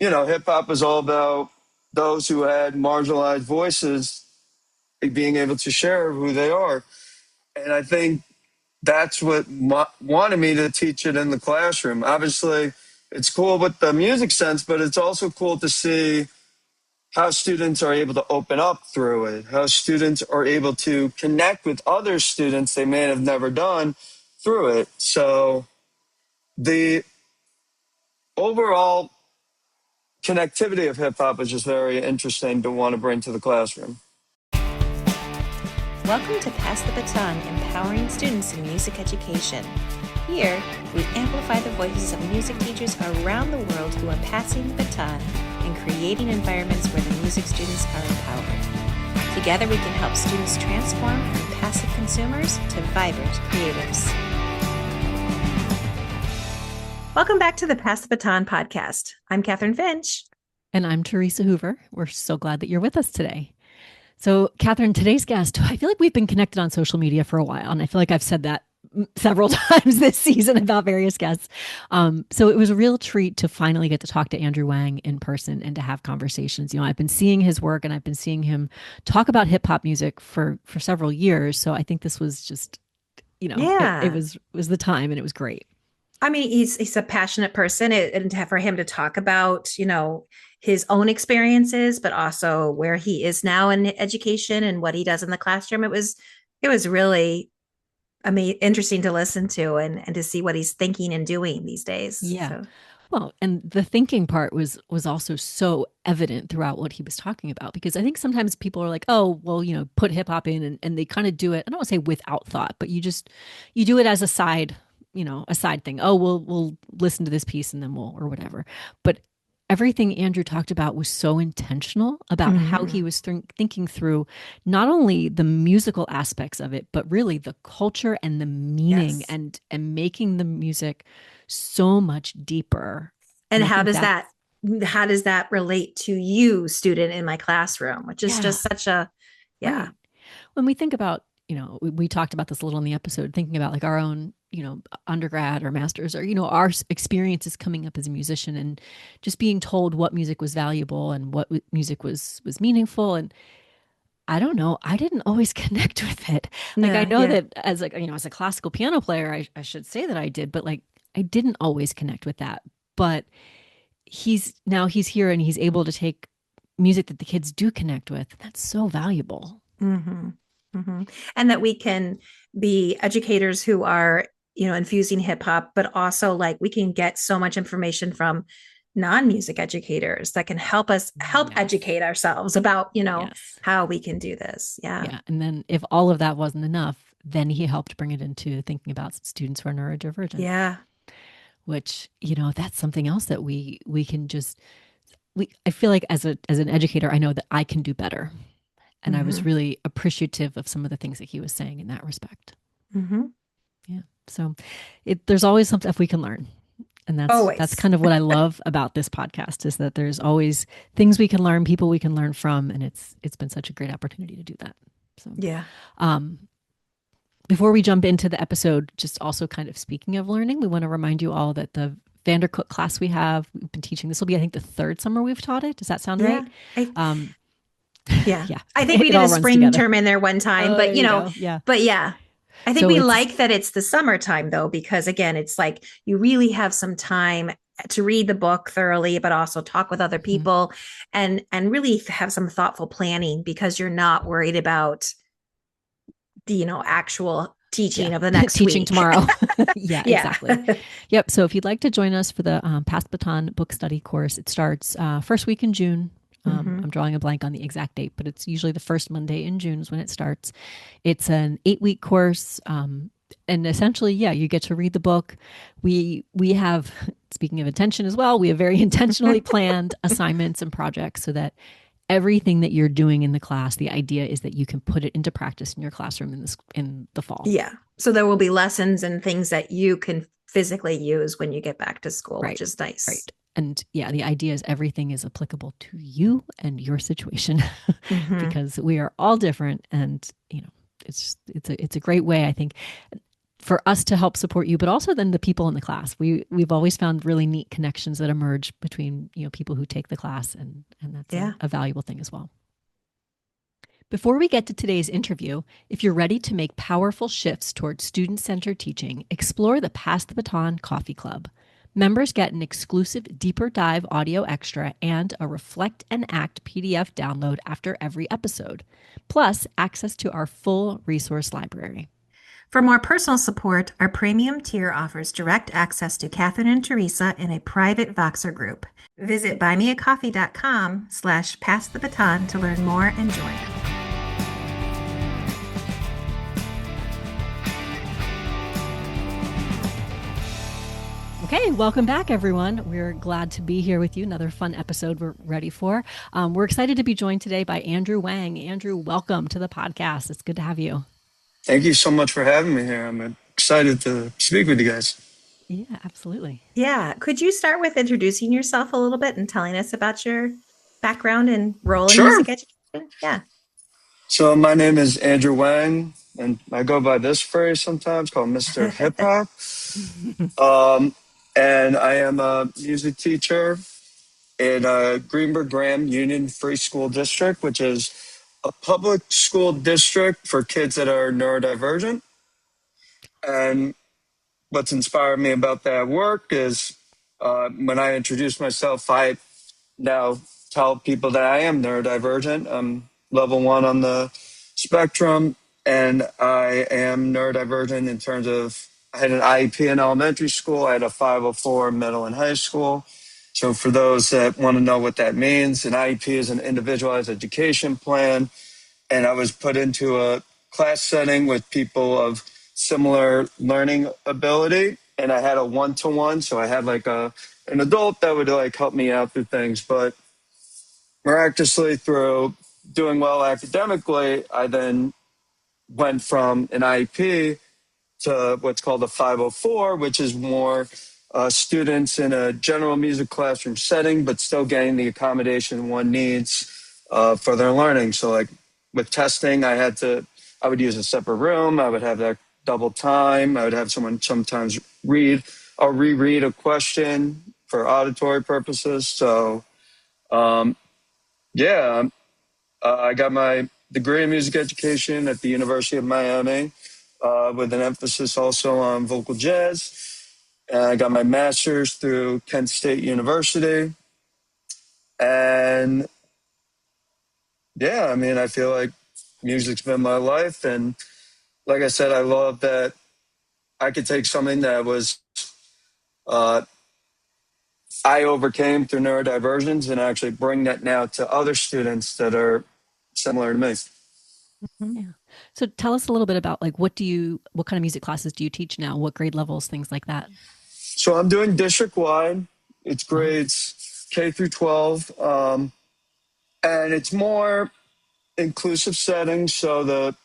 hip hop is all about those who had marginalized voices being able to share who they are. And I think that's what wanted me to teach it in the classroom. Obviously, it's cool with the music sense, but it's also cool to see how students are able to open up through it, how students are able to connect with other students they may have never done through it. So the overall connectivity of hip hop is just very interesting to want to bring to the classroom. Welcome to Pass the Baton, empowering students in music education. Here, we amplify the voices of music teachers around the world who are passing the baton and creating environments where the music students are empowered. Together, we can help students transform from passive consumers to vibrant creatives. Welcome back to the Pass the Baton podcast. I'm Kathryn Finch. And I'm Theresa Hoover. We're so glad that you're with us today. So, Kathryn, today's guest, I feel like we've been connected on social media for a while, and I feel like I've said that several times this season about various guests. So it was a real treat to finally get to talk to Andrew Wang in person and to have conversations. I've been seeing his work and I've been seeing him talk about hip hop music for several years. So I think this was just, it was the time, and it was great. I mean, he's a passionate person, and for him to talk about, his own experiences, but also where he is now in education and what he does in the classroom. It was really, interesting to listen to and to see what he's thinking and doing these days. Yeah. So. Well, and the thinking part was also so evident throughout what he was talking about, because I think sometimes people are like, oh, well, put hip hop in and they kind of do it. I don't want to say without thought, but you do it as a side thing. Oh, we'll listen to this piece and then or whatever. But everything Andrew talked about was so intentional about how he was thinking through not only the musical aspects of it, but really the culture and the meaning and making the music so much deeper. And how does that relate to you, student in my classroom, which is just such a, Right. When we think about, we talked about this a little in the episode, thinking about like our own, undergrad or master's or, our experiences coming up as a musician and just being told what music was valuable and what music was meaningful. And I don't know, I didn't always connect with it. Like, I know that as a classical piano player, I should say that I did, but like, I didn't always connect with that. But he's here and he's able to take music that the kids do connect with. That's so valuable. Mm-hmm. Mm-hmm. And that we can be educators who are, infusing hip hop, but also like we can get so much information from non-music educators that can help us educate ourselves about, how we can do this. Yeah. And then if all of that wasn't enough, then he helped bring it into thinking about students who are neurodivergent. Yeah. Which, that's something else that we can I feel like as an educator, I know that I can do better. And I was really appreciative of some of the things that he was saying in that respect. Mm-hmm. Yeah. So there's always some stuff we can learn. And that's kind of what I love about this podcast, is that there's always things we can learn, people we can learn from. And it's been such a great opportunity to do that. So, yeah. Before we jump into the episode, just also kind of speaking of learning, we want to remind you all that the Vandercook class we've been teaching, this will be, I think, the third summer we've taught it. Does that sound right? Yeah. I think we did a spring term in there one time, but I think we like that it's the summertime though, because again, it's like you really have some time to read the book thoroughly, but also talk with other people and really have some thoughtful planning, because you're not worried about the, actual teaching of the next teaching week. tomorrow. Exactly. Yep. So if you'd like to join us for the Pass the Baton book study course, it starts first week in June. I'm drawing a blank on the exact date, but it's usually the first Monday in June is when it starts. It's an 8-week course. And essentially, you get to read the book. We have, speaking of intention as well, we have very intentionally planned assignments and projects so that everything that you're doing in the class, the idea is that you can put it into practice in your classroom in the fall. Yeah. So there will be lessons and things that you can physically use when you get back to school, which is nice. Right. And the idea is everything is applicable to you and your situation because we are all different. And, it's a great way, I think. for us to help support you, but also then the people in the class. We've always found really neat connections that emerge between, people who take the class, and that's a valuable thing as well. Before we get to today's interview, if you're ready to make powerful shifts towards student-centered teaching, explore the Pass the Baton Coffee Club. Members get an exclusive deeper dive audio extra and a Reflect and Act PDF download after every episode, plus access to our full resource library. For more personal support, our premium tier offers direct access to Kathryn and Theresa in a private Voxer group. Visit buymeacoffee.com/passthebaton to learn more and join. Okay, welcome back, everyone. We're glad to be here with you. Another fun episode we're ready for. We're excited to be joined today by Andrew Wang. Andrew, welcome to the podcast. It's good to have you. Thank you so much for having me here. I'm excited to speak with you guys. Yeah, absolutely. Yeah. Could you start with introducing yourself a little bit and telling us about your background and role in music education? Yeah. So my name is Andrew Wang, and I go by this phrase sometimes called Mr. Hip Hop. And I am a music teacher in Greenberg Graham Union Free School District, which is a public school district for kids that are neurodivergent. And what's inspired me about that work is when I introduce myself, I now tell people that I am neurodivergent. I'm level 1 on the spectrum, and I am neurodivergent in terms of I had an IEP in elementary school. I had a 504 middle and high school. So for those that want to know what that means, an IEP is an individualized education plan. And I was put into a class setting with people of similar learning ability. And I had a one-to-one. So I had like an adult that would like help me out through things. But miraculously, through doing well academically, I then went from an IEP to what's called a 504, which is more students in a general music classroom setting, but still getting the accommodation one needs for their learning. So like with testing, I would use a separate room. I would have that double time. I would have someone sometimes reread a question for auditory purposes. So I got my degree in music education at the University of Miami, with an emphasis also on vocal jazz. And I got my master's through Kent State University. And I feel like music's been my life. And like I said, I love that I could take something that was I overcame through neurodivergence and actually bring that now to other students that are similar to me. Yeah. So tell us a little bit about what kind of music classes do you teach now? What grade levels, things like that? So I'm doing district-wide. It's grades K through 12. And it's more inclusive settings. So the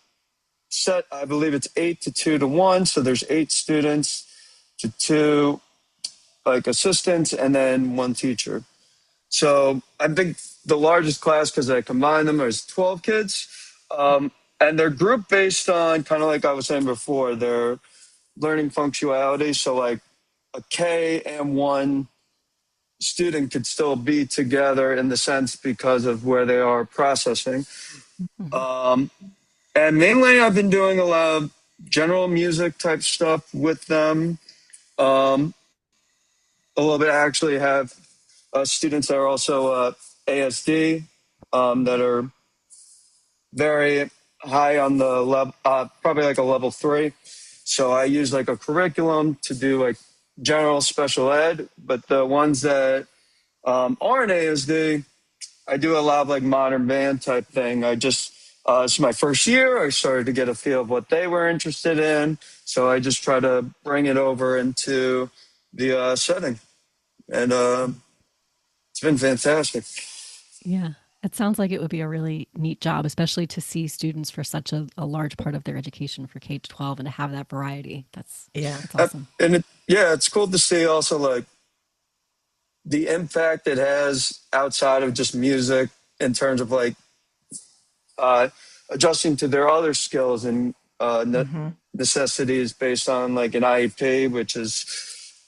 set, I believe it's 8 to 2 to 1. So there's 8 students to 2 assistants and then 1 teacher. So I think the largest class, because I combine them, is 12 kids. And they're group based on kind of like I was saying before, their learning functionality. So like a K and 1 student could still be together in the sense because of where they are processing. And mainly I've been doing a lot of general music type stuff with them. A little bit, I actually have students that are also ASD that are very high on the level, probably like a level 3. So I use like a curriculum to do like general special ed, but the ones that aren't ASD, I do a lot of like modern band type thing. It's my first year. I started to get a feel of what they were interested in. So I just try to bring it over into the setting. And it's been fantastic. Yeah. It sounds like it would be a really neat job, especially to see students for such a large part of their education for K-12 and to have that variety. That's awesome. It's cool to see also like the impact it has outside of just music in terms of like adjusting to their other skills and necessity is based on like an IEP, which is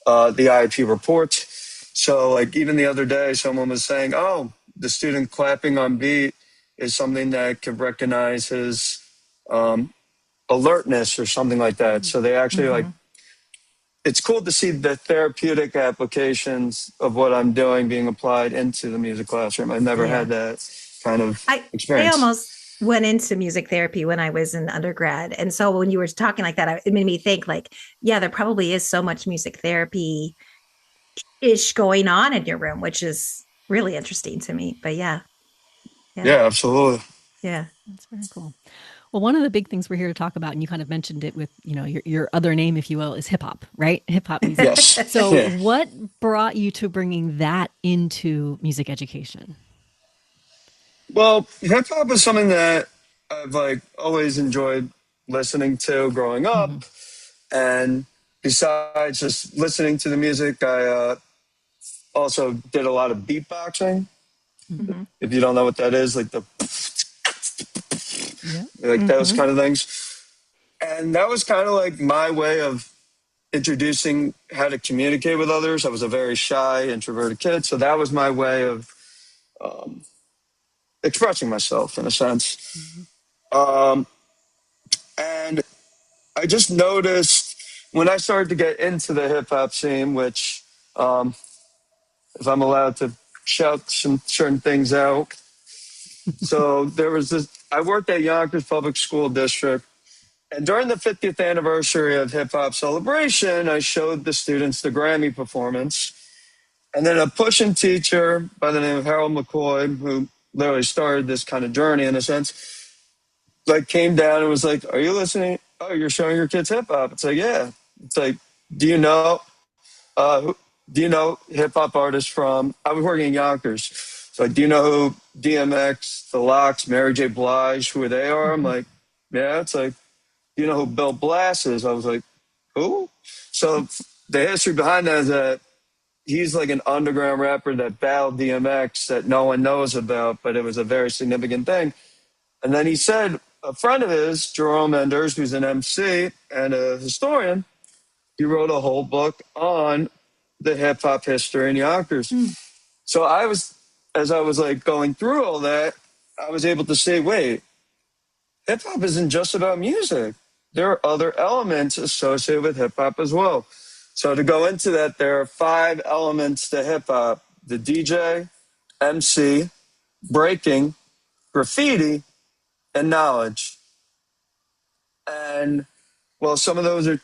the IEP report. So like even the other day, someone was saying, oh, the student clapping on beat is something that could recognize his alertness or something like that. So they actually like, it's cool to see the therapeutic applications of what I'm doing being applied into the music classroom. I've never had that kind of experience. I almost went into music therapy when I was in undergrad. And so when you were talking like that, it made me think like, yeah, there probably is so much music therapy-ish going on in your room, which is really interesting to me. But yeah, absolutely. Yeah, that's very cool. Well, one of the big things we're here to talk about, and you kind of mentioned it with, you know, your other name, if you will, is hip hop, right? Hip hop music. Yes. So what brought you to bringing that into music education? Well, hip hop is something that I've like always enjoyed listening to growing up. And besides just listening to the music, I also did a lot of beatboxing. If you don't know what that is, like the like those kind of things. And that was kind of like my way of introducing how to communicate with others. I was a very shy, introverted kid. So that was my way of expressing myself in a sense. And I just noticed when I started to get into the hip hop scene, which, if I'm allowed to shout some certain things out. So there was this, I worked at Yonkers Public School District. And during the 50th anniversary of Hip Hop Celebration, I showed the students the Grammy performance. And then a pushing teacher by the name of Harold McCoy, who literally started this kind of journey in a sense, like came down and was like, are you listening? Oh, you're showing your kids hip hop. It's like, yeah. It's like, do you know hip hop artists from, I was working in Yonkers. So like, do you know who DMX, The Lox, Mary J. Blige, who they are? I'm like, yeah. It's like, do you know who Bill Blass is? I was like, who? So the history behind that is that he's like an underground rapper that battled DMX that no one knows about, but it was a very significant thing. And then he said a friend of his, Jerome Enders, who's an MC and a historian, he wrote a whole book on the hip hop history in Yonkers. So as I was like going through all that, I was able to say, wait, hip hop isn't just about music. There are other elements associated with hip hop as well. So to go into that, there are 5 elements to hip hop: the DJ, MC, breaking, graffiti, and knowledge. And well, some of those are,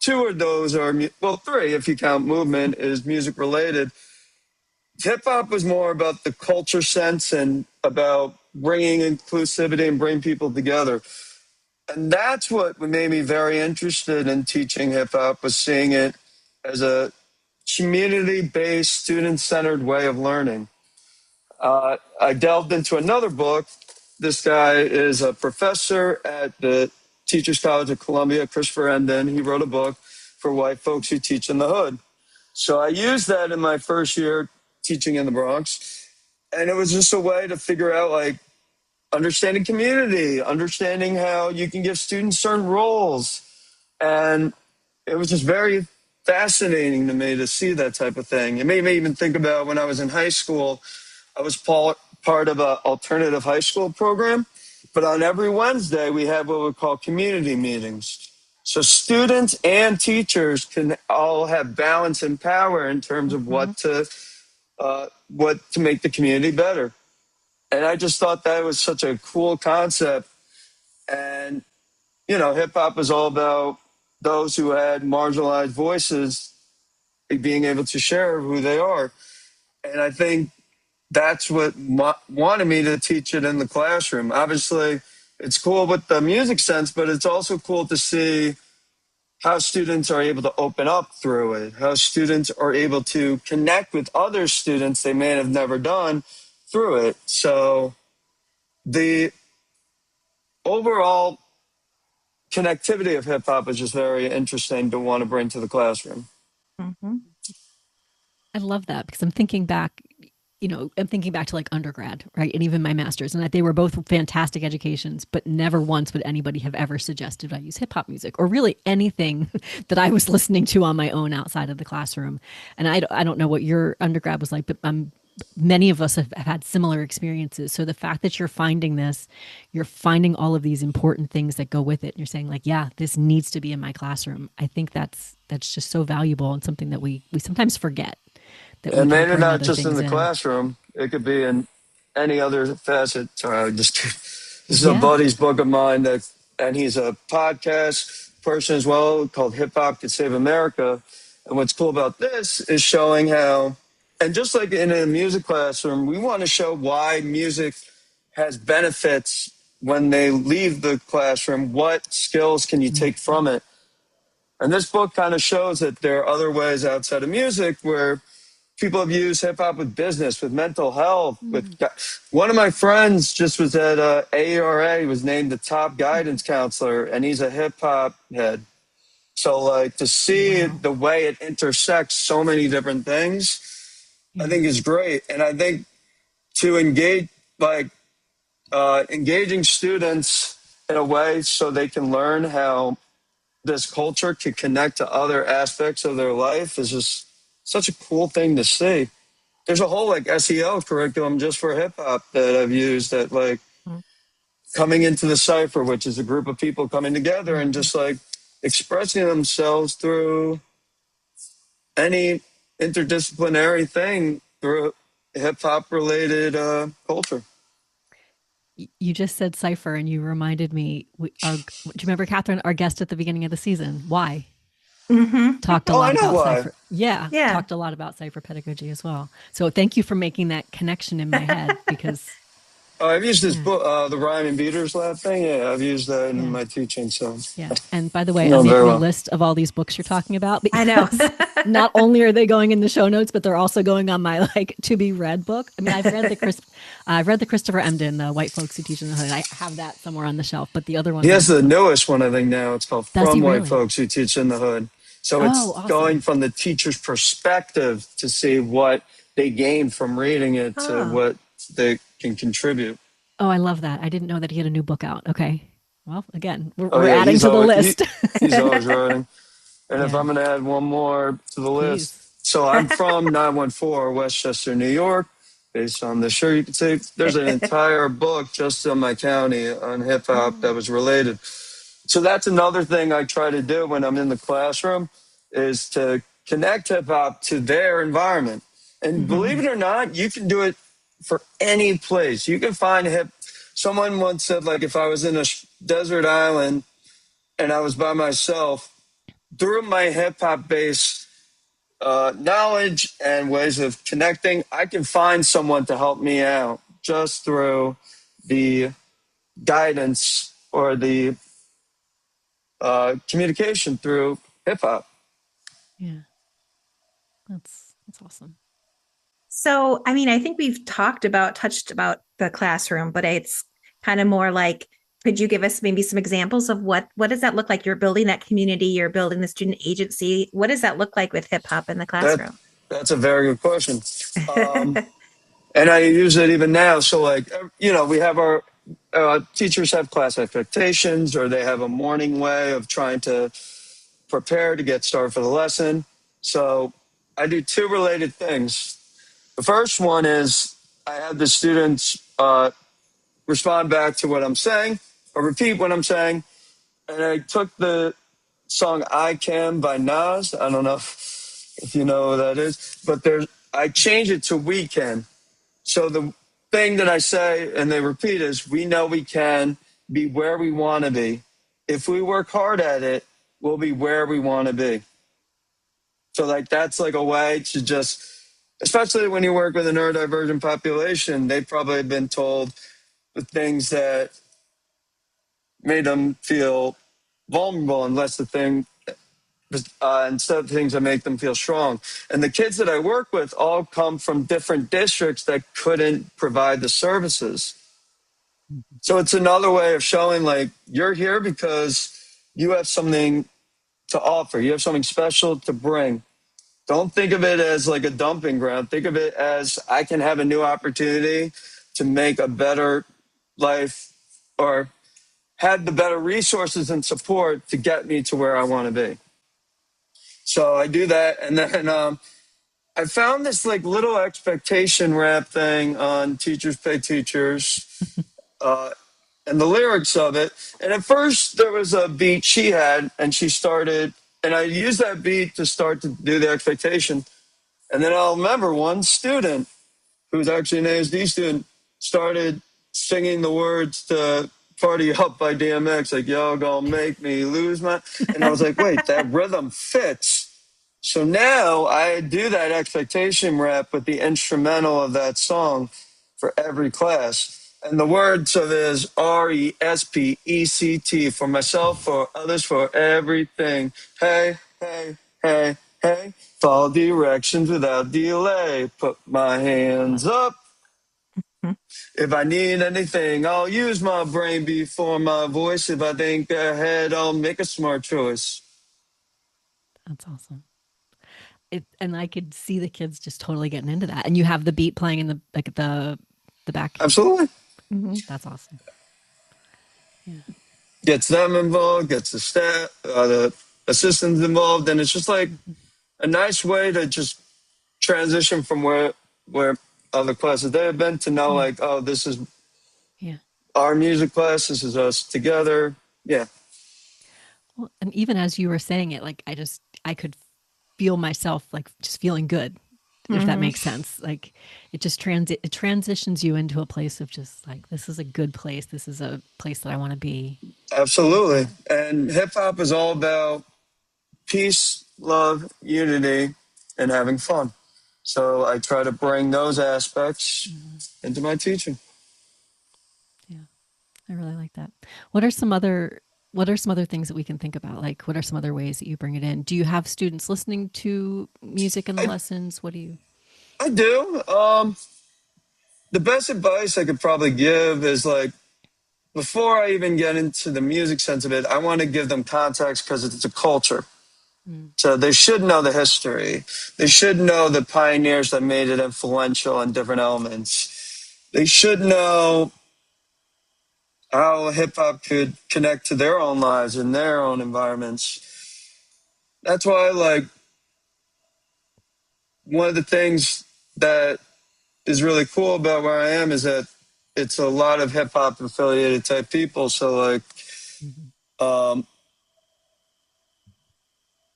2 of those are, well, 3 if you count movement, is music related. Hip hop was more about the culture sense and about bringing inclusivity and bringing people together. And that's what made me very interested in teaching hip hop, was seeing it as a community-based, student-centered way of learning. I delved into another book. This guy is a professor at the Teachers College of Columbia, Christopher Endon. He wrote a book for white folks who teach in the hood. So I used that in my first year teaching in the Bronx. And it was just a way to figure out, like, understanding community, understanding how you can give students certain roles. And it was just very fascinating to me to see that type of thing. It made me even think about when I was in high school, I was part of an alternative high school program. But on every Wednesday, we had what we call community meetings. So students and teachers can all have balance and power in terms of what to make the community better. And I just thought that was such a cool concept. And, you know, hip hop is all about those who had marginalized voices being able to share who they are. And I think that's what wanted me to teach it in the classroom. Obviously, it's cool with the music sense, but it's also cool to see how students are able to open up through it, how students are able to connect with other students they may have never done through it. So the overall connectivity of hip hop is just very interesting to want to bring to the classroom. I love that, because I'm thinking back, I'm thinking back to like undergrad, right? And even my master's, and that they were both fantastic educations, but never once would anybody have ever suggested I use hip hop music or really anything that I was listening to on my own outside of the classroom. And I don't know what your undergrad was like, but many of us have had similar experiences. So the fact that you're finding this, you're finding all of these important things that go with it. And you're saying like, yeah, this needs to be in my classroom. I think that's just so valuable and something that we sometimes forget. And maybe not just in the classroom. It could be in any other facet. Sorry, this is a buddy's book of mine and he's a podcast person as well called Hip Hop Could Save America. And what's cool about this is showing how, and just like in a music classroom, we want to show why music has benefits when they leave the classroom. What skills can you take from it? And this book kind of shows that there are other ways outside of music where people have used hip hop with business, with mental health. One of my friends just was at AERA, was named the top guidance counselor, and he's a hip hop head. So like to see the way it intersects so many different things, I think is great. And I think to engage, engaging students in a way so they can learn how this culture can connect to other aspects of their life is just such a cool thing to see. There's a whole like SEL curriculum just for hip hop that I've used that like coming into the Cypher, which is a group of people coming together and just like expressing themselves through any interdisciplinary thing through hip hop related culture. You just said Cypher and you reminded me, do you remember Kathryn, our guest at the beginning of the season? Why? Talked a lot about Cypher. Yeah. Talked a lot about Cypher pedagogy as well. So thank you for making that connection in my head because I've used this book, the Rhyme and Beaters Lab thing. Yeah, I've used that in my teaching. So yeah. And by the way, I'm making a list of all these books you're talking about. I know. Not only are they going in the show notes, but they're also going on my like to be read book. I mean, I've read the Christopher Emdin, the White Folks Who Teach in the Hood. I have that somewhere on the shelf. But the other one, he has the newest one, I think now. It's called From White Folks Who Teach in the Hood. So it's awesome. Going from the teacher's perspective to see what they gain from reading it to what they can contribute. Oh, I love that. I didn't know that he had a new book out. Okay. Well, again, we're adding to the list. He's always writing. And if I'm going to add one more to the list. So I'm from 914 Westchester, New York. Based on the show, you can see there's an entire book just on my county on hip hop that was related. So that's another thing I try to do when I'm in the classroom is to connect hip hop to their environment. And believe it or not, you can do it for any place. You can find someone once said, like, if I was in a desert island and I was by myself, through my hip hop based knowledge and ways of connecting, I can find someone to help me out just through the guidance or the communication through hip hop. Yeah. That's awesome. So, I mean, I think we've touched about the classroom, but it's kind of more like, could you give us maybe some examples of what does that look like? You're building that community, you're building the student agency. What does that look like with hip hop in the classroom? That's a very good question. And I use it even now. So like, we have our teachers have class expectations, or they have a morning way of trying to prepare to get started for the lesson. So I do two related things. The first one is I have the students respond back to what I'm saying or repeat what I'm saying. And I took the song I Can by Nas. I don't know if you know what that is, but I changed it to We Can. So the thing that I say and they repeat is, we know we can be where we want to be. If we work hard at it, we'll be where we want to be. So like that's like a way to just, especially when you work with a neurodivergent population, they've probably been told the things that made them feel vulnerable instead of things that make them feel strong. And the kids that I work with all come from different districts that couldn't provide the services. So it's another way of showing like you're here because you have something to offer. You have something special to bring. Don't think of it as like a dumping ground. Think of it as I can have a new opportunity to make a better life or have the better resources and support to get me to where I want to be. So I do that. And then I found this like little expectation rap thing on Teachers Pay Teachers and the lyrics of it. And at first there was a beat she had and she started, and I used that beat to start to do the expectation. And then I'll remember one student who's actually an ASD student started singing the words to Party Up by DMX, like, yo, gonna make me lose my... And I was like, wait, that rhythm fits. So now I do that expectation rap with the instrumental of that song for every class. And the words of it is RESPECT, for myself, for others, for everything. Hey, hey, hey, hey, follow directions without delay. Put my hands up. If I need anything, I'll use my brain before my voice. If I think ahead, I'll make a smart choice. That's awesome. And I could see the kids just totally getting into that. And you have the beat playing in the back. Absolutely. Mm-hmm. That's awesome. Yeah. Gets them involved, gets the staff, the assistants involved, and it's just like a nice way to just transition from where other classes they have been to know, like, oh, this is our music class, this is us together. Yeah. Well, and even as you were saying it, like I could feel myself like just feeling good. If that makes sense. Like it just it transitions you into a place of just like, this is a good place. This is a place that I want to be. Absolutely. And hip hop is all about peace, love, unity, and having fun. So I try to bring those aspects into my teaching. Yeah. I really like that. What are some other things that we can think about? Like, what are some other ways that you bring it in? Do you have students listening to music in the lessons? What do you? I do. The best advice I could probably give is like, before I even get into the music sense of it, I want to give them context because it's a culture. So they should know the history. They should know the pioneers that made it influential in different elements. They should know how hip-hop could connect to their own lives and their own environments. That's why, like, one of the things that is really cool about where I am is that it's a lot of hip-hop affiliated type people. So, like,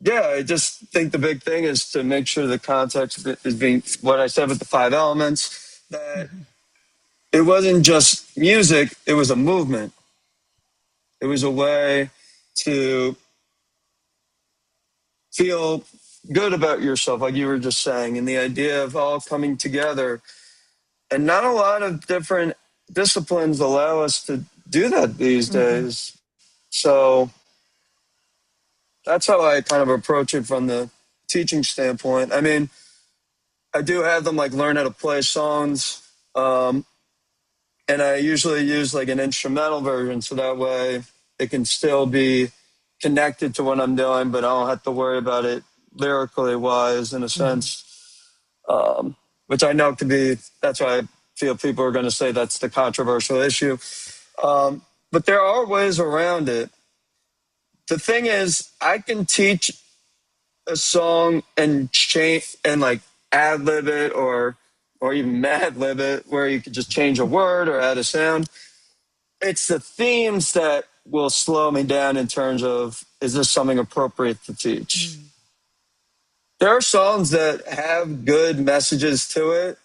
yeah, I just think the big thing is to make sure the context is being, what I said with the 5 elements, that it wasn't just music, it was a movement. It was a way to feel good about yourself, like you were just saying, and the idea of all coming together. And not a lot of different disciplines allow us to do that these days. So that's how I kind of approach it from the teaching standpoint. I mean, I do have them like learn how to play songs. And I usually use like an instrumental version, so that way it can still be connected to what I'm doing, but I don't have to worry about it lyrically wise in a sense, which I know could be, that's why I feel people are going to say that's the controversial issue. But there are ways around it. The thing is, I can teach a song and change and like ad-lib it or even mad-lib it, where you could just change a word or add a sound. It's the themes that will slow me down in terms of, is this something appropriate to teach? There are songs that have good messages to it,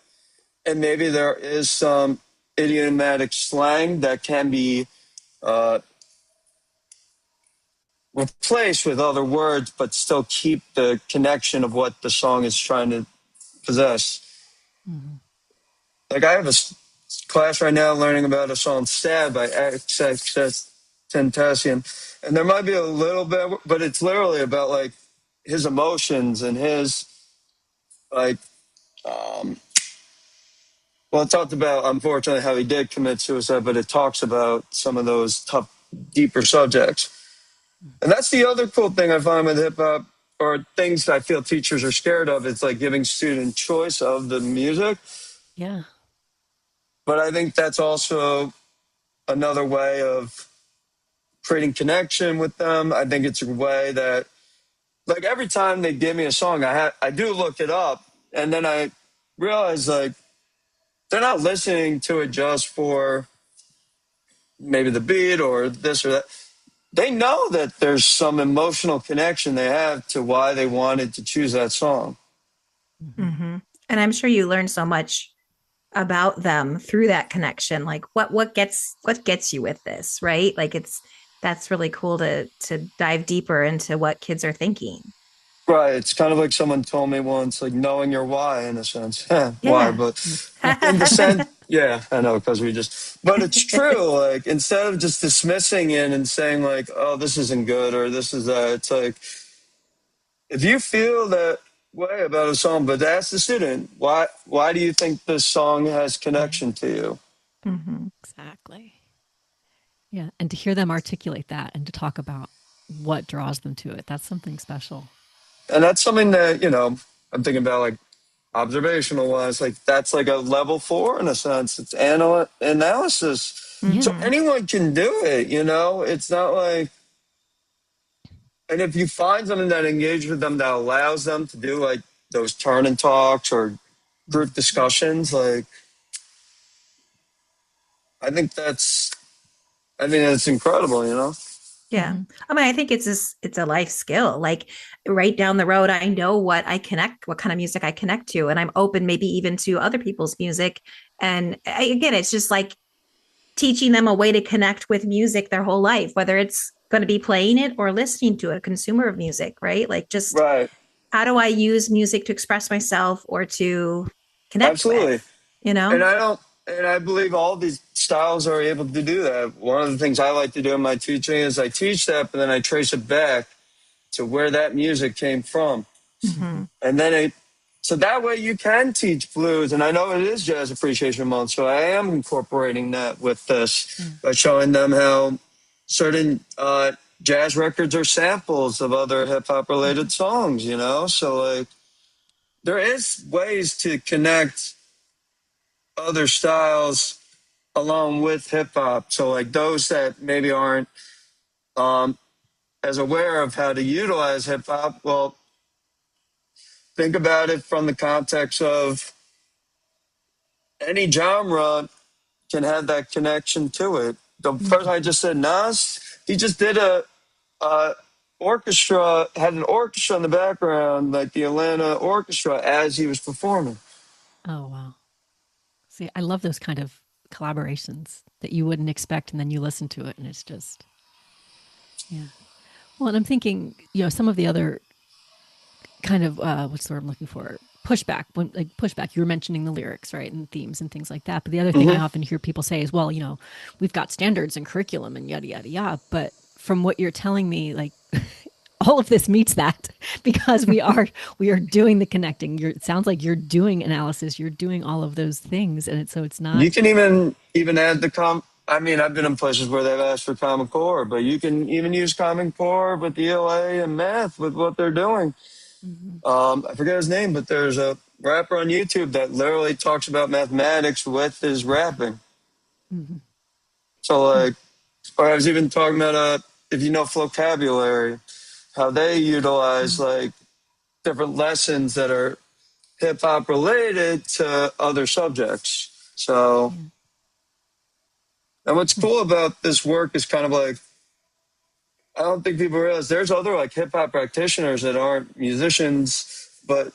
and maybe there is some idiomatic slang that can be replaced with other words, but still keep the connection of what the song is trying to possess. Like I have a class right now learning about a song "Sad" by XXXTentacion, and there might be a little bit, but it's literally about like his emotions and his like. Well, it talked about, unfortunately, how he did commit suicide, but it talks about some of those tough, deeper subjects. And that's the other cool thing I find with hip hop. or things I feel teachers are scared of. It's like giving student choice of the music. Yeah. But I think that's also another way of creating connection with them. I think it's a way that, like, every time they give me a song, I do look it up, and then I realize, like, they're not listening to it just for maybe the beat or this or that. They know that there's some emotional connection they have to why they wanted to choose that song. Mm-hmm. And I'm sure you learn so much about them through that connection. Like what gets you with this, right? Like that's really cool to dive deeper into what kids are thinking. Right. It's kind of like someone told me once, like knowing your why in a sense. Why? Yeah. But in the sense, yeah, I know, because but it's true. Like, instead of just dismissing it and saying like, oh, this isn't good or this is that, it's like, if you feel that way about a song, but ask the student, why do you think this song has connection to you? Mm-hmm. Exactly. Yeah. And to hear them articulate that and to talk about what draws them to it, that's something special. And that's something that, I'm thinking about, like, observational wise, like, that's like a level 4 in a sense. It's analysis. Mm-hmm. So anyone can do it, It's not like, and if you find something that engages with them, that allows them to do like those turn and talks or group discussions, like, I think that's incredible, Yeah. I mean, I think it's a life skill. Like, right down the road, I know what kind of music I connect to, and I'm open maybe even to other people's music. And again, it's just like teaching them a way to connect with music their whole life, whether it's going to be playing it or listening to it, a consumer of music, right? Like, just right. How do I use music to express myself or to connect Absolutely. with, And I believe all these styles are able to do that. One of the things I like to do in my teaching is I teach that, but then I trace it back to where that music came from. Mm-hmm. And then so that way you can teach blues. And I know it is Jazz Appreciation Month, so I am incorporating that with this by showing them how certain jazz records are samples of other hip hop related songs, So, like, there is ways to connect other styles along with hip hop. So, like, those that maybe aren't as aware of how to utilize hip hop, well, think about it from the context of any genre can have that connection to it. The person I just said, Nas, he just did orchestra, had an orchestra in the background, like the Atlanta Orchestra, as he was performing. Oh, wow. See, I love those kind of collaborations that you wouldn't expect, and then you listen to it, and it's just, yeah. Well, and I'm thinking, some of the other kind of, what's the word I'm looking for? Pushback. You were mentioning the lyrics, right, and themes and things like that. But the other thing I often hear people say is, well, we've got standards and curriculum and yada, yada, yada. But from what you're telling me, like, all of this meets that, because we are doing the connecting. It sounds like you're doing analysis. You're doing all of those things. And so it's not. You can even add the I mean, I've been in places where they've asked for Common Core, but you can even use Common Core with ELA and math with what they're doing. I forget his name, but there's a rapper on YouTube that literally talks about mathematics with his rapping. So, like, or I was even talking about if you know vocabulary, how they utilize like different lessons that are hip hop related to other subjects. So, and what's cool about this work is kind of like, I don't think people realize there's other like hip hop practitioners that aren't musicians, but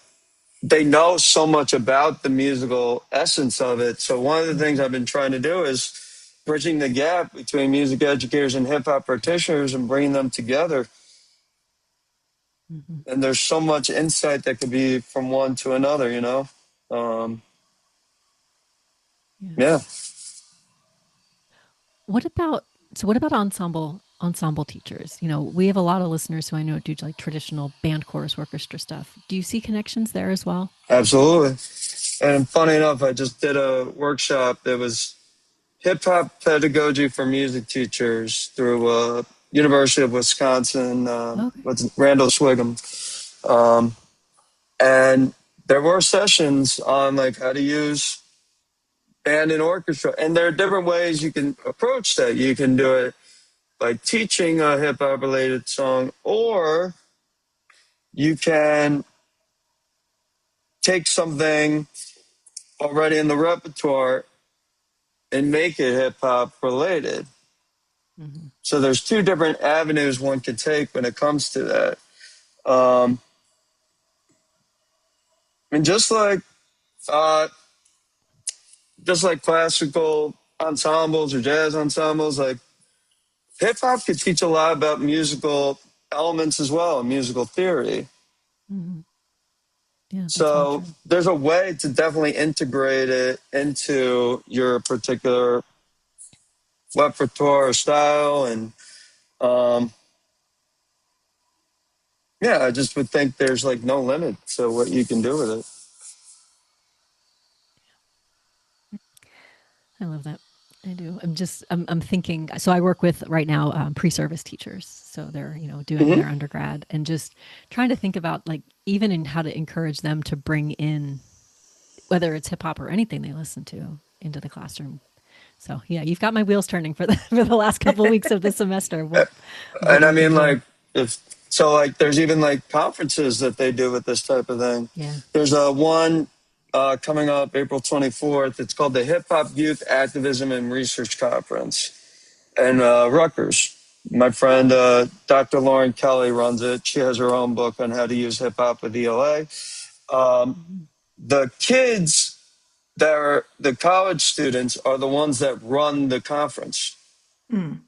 they know so much about the musical essence of it. So one of the things I've been trying to do is bridging the gap between music educators and hip hop practitioners and bringing them together. And there's so much insight that could be from one to another, Yeah. What about ensemble teachers? We have a lot of listeners who I know do like traditional band, chorus, orchestra stuff. Do you see connections there as well? Absolutely. And funny enough, I just did a workshop that was hip hop pedagogy for music teachers through University of Wisconsin, Randall Swigum. And there were sessions on like how to use band and orchestra. And there are different ways you can approach that. You can do it by teaching a hip hop related song, or you can take something already in the repertoire and make it hip hop related. Mm-hmm. So there's two different avenues one could take when it comes to that. And just like classical ensembles or jazz ensembles, like hip hop could teach a lot about musical elements as well, and musical theory. Mm-hmm. Yeah, so there's a way to definitely integrate it into your particular repertoire or style. And yeah, I just would think there's like no limit to what you can do with it. I love that. I do. I'm thinking, so I work with right now pre-service teachers. So they're, doing their undergrad, and just trying to think about like even in how to encourage them to bring in, whether it's hip hop or anything they listen to, into the classroom. So yeah, you've got my wheels turning for the last couple of weeks of the semester. And I mean, like there's even like conferences that they do with this type of thing. Yeah. There's one coming up April 24th. It's called the Hip Hop Youth Activism and Research Conference. And Rutgers, my friend Dr. Lauren Kelly runs it. She has her own book on how to use hip hop with ELA. The kids that are the college students are the ones that run the conference. Mm.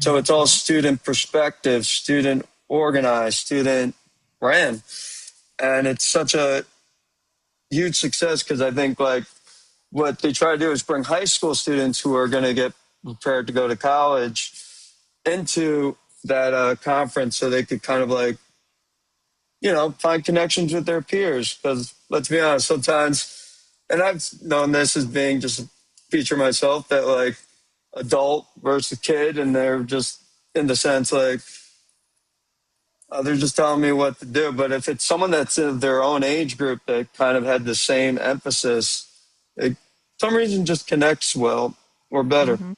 So it's all student perspective, student organized, student ran. And it's such a huge success because I think like what they try to do is bring high school students who are going to get prepared to go to college into that conference so they could kind of like, find connections with their peers. Because let's be honest, sometimes, and I've known this as being just a feature myself, that like adult versus kid, and they're just in the sense like, they're just telling me what to do. But if it's someone that's in their own age group that kind of had the same emphasis, it, for some reason, just connects well or better. Mm-hmm.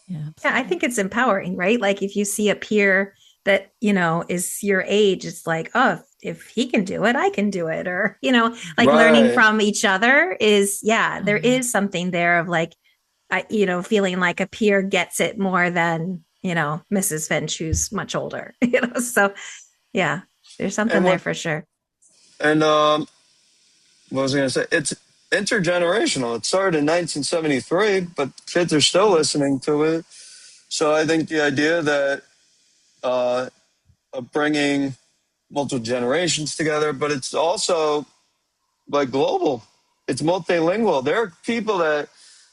Yeah, I think it's empowering, right? Like if you see a peer that, is your age, it's like, oh, if he can do it, I can do it. Or, like learning from each other is, there is something there of like, feeling like a peer gets it more than, Mrs. Finch, who's much older, so yeah, there's something there for sure. And what was I going to say? It's intergenerational. It started in 1973, but kids are still listening to it. So I think the idea that of bringing multiple generations together, but it's also like global. It's multilingual. There are people that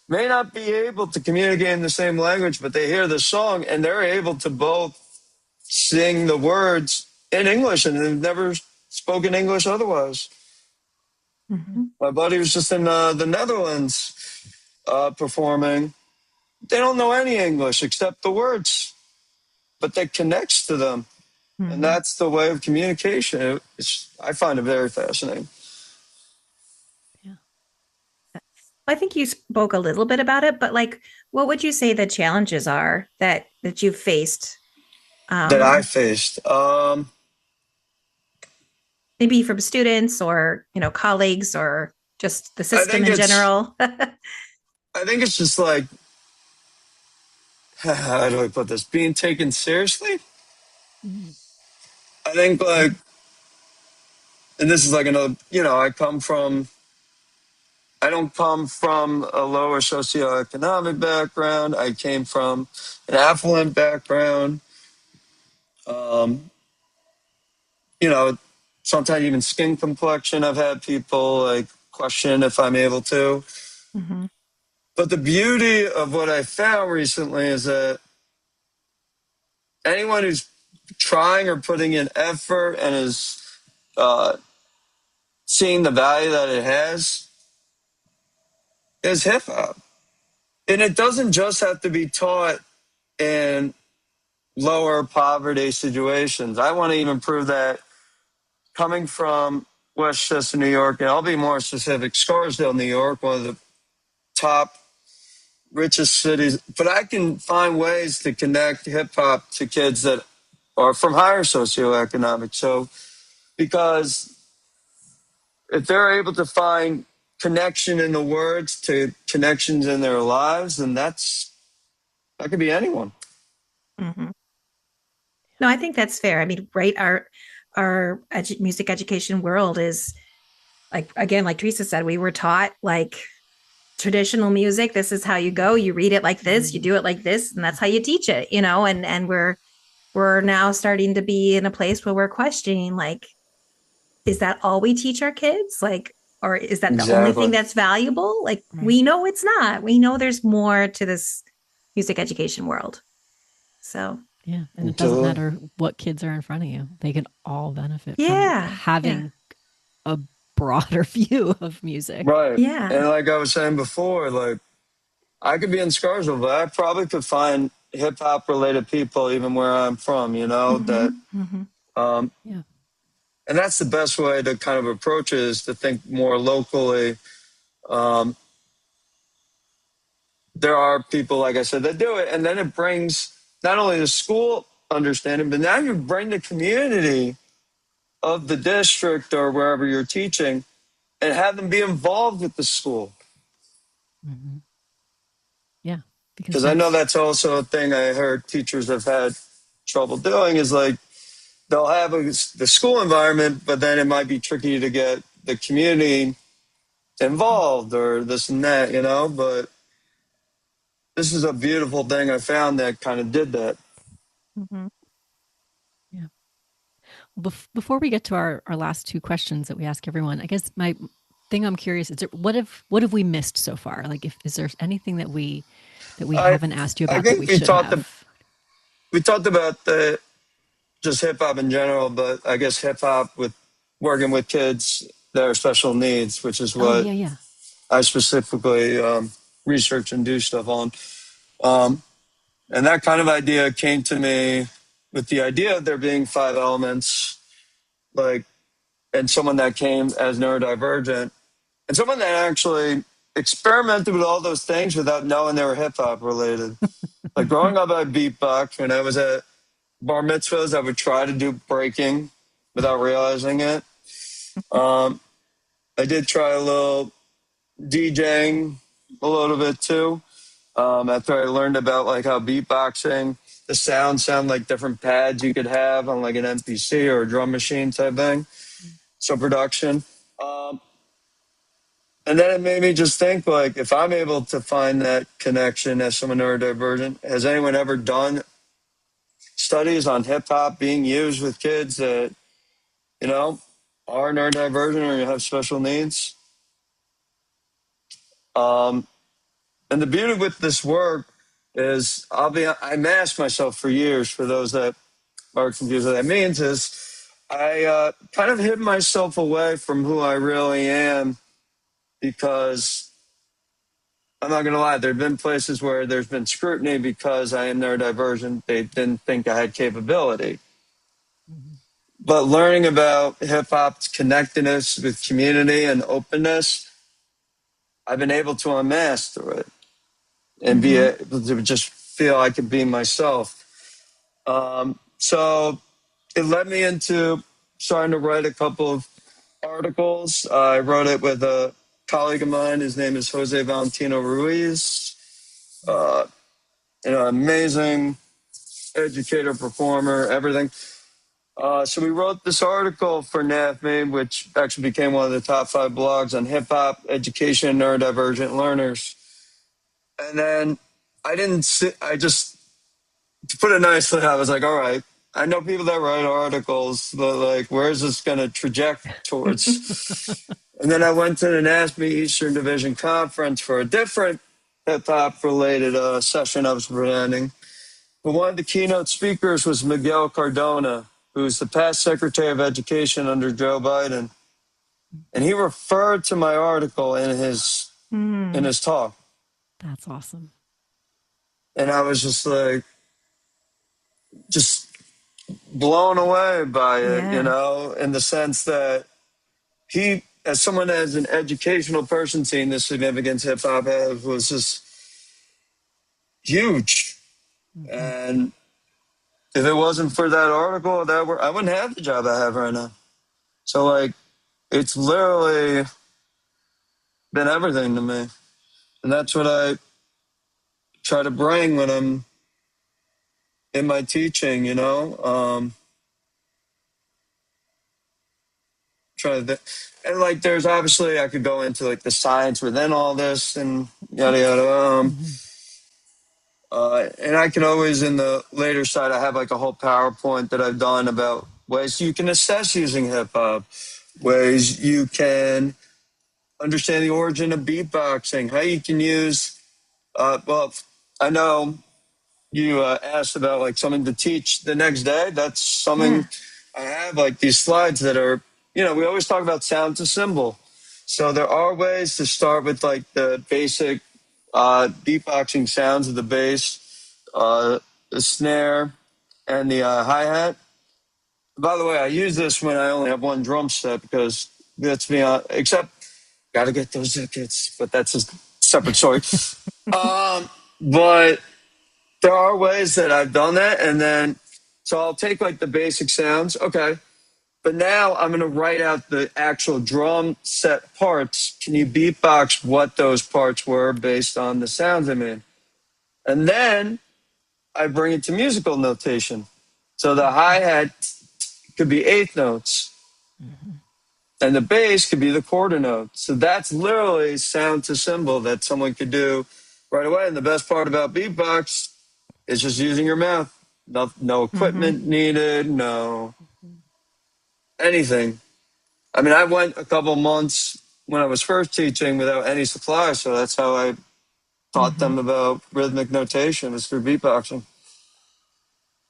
may not be able to communicate in the same language, but they hear the song and they're able to both sing the words in English, and they've never spoken English otherwise. Mm-hmm. My buddy was just in the Netherlands performing. They don't know any English except the words, but that connects to them. Mm-hmm. And that's the way of communication. I find it very fascinating. I think you spoke a little bit about it, but like, what would you say the challenges are that you've faced? That I faced? Maybe from students or, colleagues or just the system in general. I think it's just like, how do I put this? Being taken seriously? Mm-hmm. I think like, and this is like another, I don't come from a lower socioeconomic background. I came from an affluent background. Sometimes even skin complexion. I've had people like question if I'm able to. Mm-hmm. But the beauty of what I found recently is that anyone who's trying or putting in effort and is seeing the value that it has is hip hop. And it doesn't just have to be taught in lower poverty situations. I want to even prove that coming from Westchester, New York, and I'll be more specific, Scarsdale, New York, one of the top richest cities, but I can find ways to connect hip hop to kids that are from higher socioeconomic. So, because if they're able to find connection in the words to connections in their lives, then that could be anyone. Mm-hmm. No, I think that's fair. I mean, right. Our music education world is like, again, like Theresa said, we were taught like traditional music. This is how you go. You read it like this, you do it like this, and that's how you teach it, you know, and we're now starting to be in a place where we're questioning, like, is that all we teach our kids? Like, or is that the only thing that's valuable? Like, we know it's not. We know there's more to this music education world. So, yeah. And it doesn't matter what kids are in front of you. They can all benefit from having a broader view of music. Right. Yeah. And like I was saying before, like, I could be in Scarsdale, but I probably could find hip hop related people even where I'm from, you know, Yeah. And that's the best way to kind of approach it, is to think more locally. There are people, like I said, that do it. And then it brings not only the school understanding, but now you bring the community of the district or wherever you're teaching and have them be involved with the school. Mm-hmm. Yeah. Because I know that's also a thing I heard teachers have had trouble doing, is like, they'll have the school environment, but then it might be tricky to get the community involved or this and that, you know, but this is a beautiful thing I found that kind of did that. Mm-hmm. Yeah. Before we get to our last two questions that we ask everyone, I guess my thing I'm curious is, what have we missed so far? Like, is there anything that we haven't asked you about that we should have? We talked about just hip hop in general, but I guess hip hop with working with kids that are special needs, which is what I specifically research and do stuff on. And that kind of idea came to me with the idea of there being 5 elements, like, and someone that came as neurodivergent, and someone that actually experimented with all those things without knowing they were hip hop related. Like, growing up, I beatbox. When I was at bar mitzvahs, I would try to do breaking without realizing it. I did try a little DJing a little bit too. After I learned about like how beatboxing, the sound like different pads you could have on like an MPC or a drum machine type thing. So production. And then it made me just think, like, if I'm able to find that connection as someone neurodivergent, has anyone ever done studies on hip hop being used with kids that, you know, are neurodivergent or have special needs? And the beauty with this work is I masked myself for years. For those that are confused what that means, is I kind of hid myself away from who I really am, because I'm not going to lie, there have been places where there's been scrutiny because I am neurodivergent. They didn't think I had capability. Mm-hmm. But learning about hip hop's connectedness with community and openness, I've been able to unmask through it and be able to just feel I could be myself. So it led me into starting to write a couple of articles. I wrote it with a colleague of mine. His name is Jose Valentino Ruiz. Amazing educator, performer, everything. So we wrote this article for NAFME, which actually became one of the top 5 blogs on hip hop education and neurodivergent learners. And then to put it nicely, I was like, all right, I know people that write articles, but like, where's this going to traject towards? And then I went to the NASME Eastern Division Conference for a different hip-hop related session I was presenting. But one of the keynote speakers was Miguel Cardona, who's the past Secretary of Education under Joe Biden. And he referred to my article in his talk. That's awesome. And I was just like, blown away by it, you know, in the sense that he, as someone as an educational person, seeing the significance hip hop has was just huge. And if it wasn't for that article, I wouldn't have the job I have right now. So like, it's literally been everything to me, and that's what I try to bring when I'm in my teaching. You know, and like, there's obviously I could go into like the science within all this and yada yada. And I can always, in the later side, I have like a whole PowerPoint that I've done about ways you can assess using hip hop, ways you can understand the origin of beatboxing, how you can use, well, I know you asked about like something to teach the next day. That's something I have, like these slides that are, you know, we always talk about sound to symbol. So there are ways to start with like the basic beatboxing sounds of the bass, the snare, and the hi-hat. By the way, I use this when I only have one drum set because let's be honest, except got to get those tickets, but that's a separate story. But there are ways that I've done that. And then, so I'll take like the basic sounds. Okay. But now I'm going to write out the actual drum set parts. Can you beatbox what those parts were based on the sounds I made? And then I bring it to musical notation. So the hi-hat could be eighth notes. And the bass could be the quarter note. So that's literally sound to symbol that someone could do right away. And the best part about beatbox is just using your mouth. No equipment needed, no anything. I mean, I went a couple months when I was first teaching without any supply, so that's how I taught them about rhythmic notation, is through beatboxing.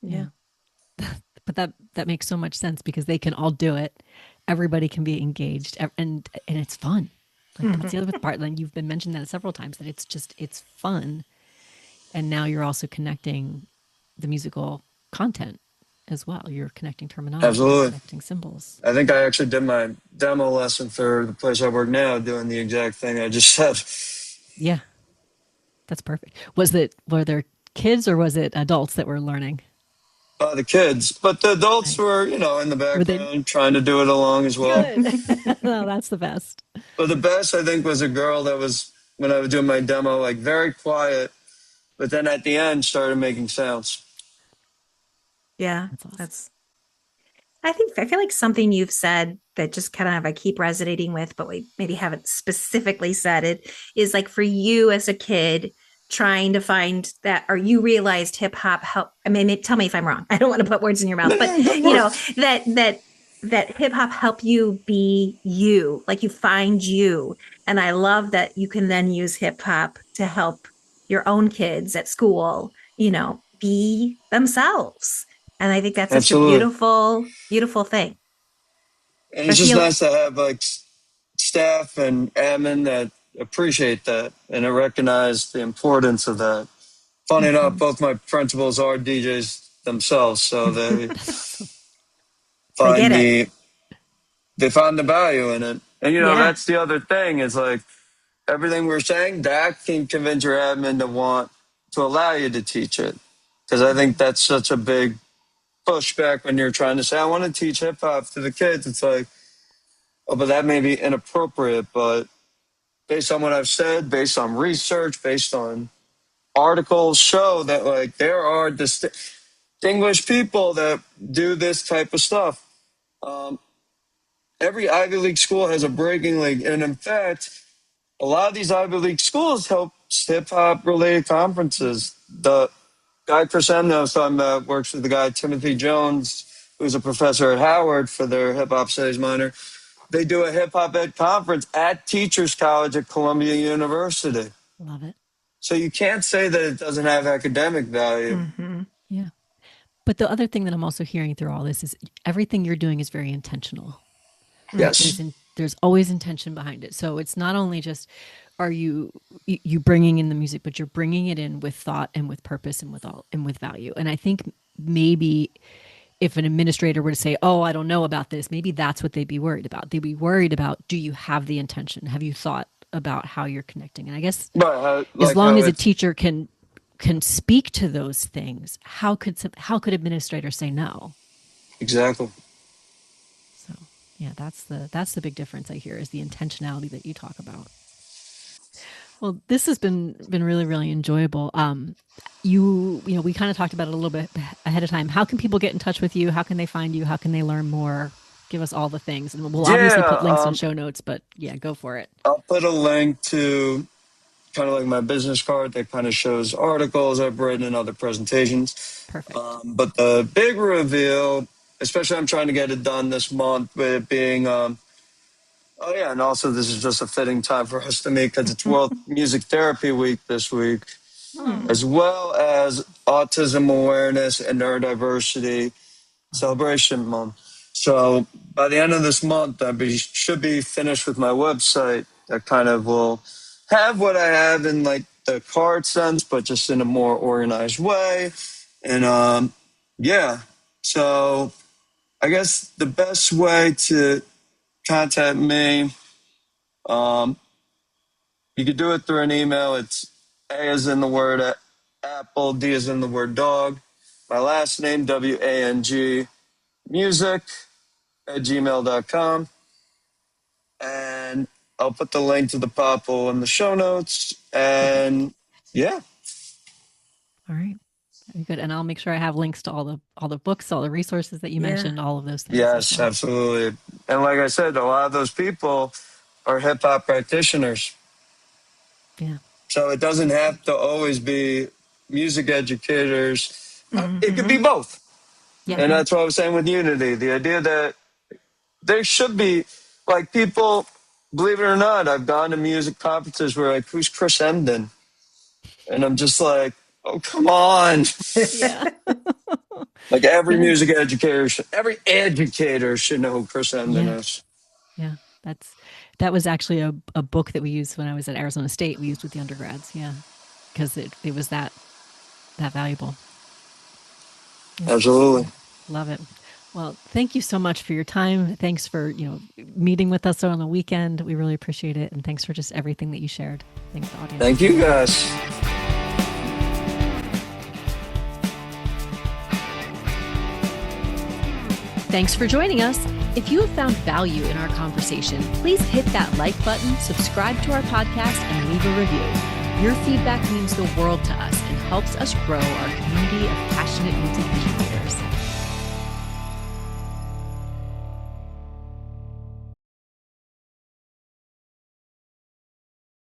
Yeah. But that makes so much sense because they can all do it. Everybody can be engaged, and it's fun. Like that's the other part. And you've been mentioning that several times, that it's fun. And now you're also connecting the musical content as well. You're connecting terminology, absolutely, connecting symbols. I think I actually did my demo lesson for the place I work now, doing the exact thing I just said. Yeah, that's perfect. Were there kids or was it adults that were learning? The kids, but the adults were, you know, in the background trying to do it along as well. No, that's the best. But the best, I think, was a girl that was, when I was doing my demo, like very quiet, but then at the end started making sounds. Yeah, that's awesome. I feel like something you've said that just kind of I keep resonating with, but we maybe haven't specifically said it, is like for you as a kid trying to find that, or you realized hip hop help. I mean, tell me if I'm wrong. I don't want to put words in your mouth, but you know, that hip hop help you be you, like you find you. And I love that you can then use hip hop to help your own kids at school, you know, be themselves. And I think that's such a beautiful, beautiful thing. And it's just nice to have like staff and admin that appreciate that and recognize the importance of that. Funny enough, both my principals are DJs themselves, so they they find the value in it. And you know, that's the other thing, is like everything we're saying, that can convince your admin to allow you to teach it. Because I think that's such a big pushback when you're trying to say, I want to teach hip hop to the kids. It's like, oh, but that may be inappropriate. But based on what I've said, based on research, based on articles, show that like there are distinguished people that do this type of stuff. Every Ivy League school has a breaking league. And in fact, a lot of these Ivy League schools help hip hop related conferences. The guy Chris Emno was talking about works with the guy Timothy Jones, who's a professor at Howard for their hip hop studies minor. They do a hip hop ed conference at Teachers College at Columbia University. Love it. So you can't say that it doesn't have academic value. Yeah. But the other thing that I'm also hearing through all this is everything you're doing is very intentional. Yes. There's always intention behind it. So it's not only just are you bringing in the music, but you're bringing it in with thought and with purpose and with value. And I think maybe if an administrator were to say, oh, I don't know about this, maybe that's what they'd be worried about. They'd be worried about, do you have the intention? Have you thought about how you're connecting? And I guess as long as a teacher can speak to those things, how could administrators say no? Exactly. So yeah, that's the big difference I hear, is the intentionality that you talk about. Well, this has been really, really enjoyable. We kind of talked about it a little bit ahead of time. How can people get in touch with you? How can they find you? How can they learn more? Give us all the things. And we'll obviously put links in show notes, but yeah, go for it. I'll put a link to kind of like my business card that kind of shows articles I've written and other presentations. Perfect. But the big reveal, especially I'm trying to get it done this month, with it being, and also this is just a fitting time for us to meet because it's World Music Therapy Week this week, as well as Autism Awareness and Neurodiversity Celebration Month. So by the end of this month, should be finished with my website that kind of will have what I have in like the card sense, but just in a more organized way. And so I guess the best way to contact me, you could do it through an email. It's A as in the word apple, D as in the word dog, my last name, WANG, music@gmail.com. And I'll put the link to the Popple in the show notes. And yeah. All right. Very good. And I'll make sure I have links to all the books, all the resources that you mentioned, all of those things. Yes, well. Absolutely. And like I said, a lot of those people are hip hop practitioners. Yeah. So it doesn't have to always be music educators. It could be both. Yeah. And that's what I was saying with Unity. The idea that there should be, like, people, believe it or not, I've gone to music conferences where, like, who's Chris Emden? And I'm just like, oh, come on. Yeah. Like every music educator, every educator should know who Chris Emden is. Yeah, that was actually a book that we used when I was at Arizona State. We used with the undergrads, because it was that valuable. Yeah. Absolutely. Love it. Well, thank you so much for your time. Thanks for meeting with us on the weekend. We really appreciate it, and thanks for just everything that you shared. Thanks, audience. Thank you, guys. Thanks for joining us. If you have found value in our conversation, please hit that like button, subscribe to our podcast, and leave a review. Your feedback means the world to us and helps us grow our community of passionate music educators.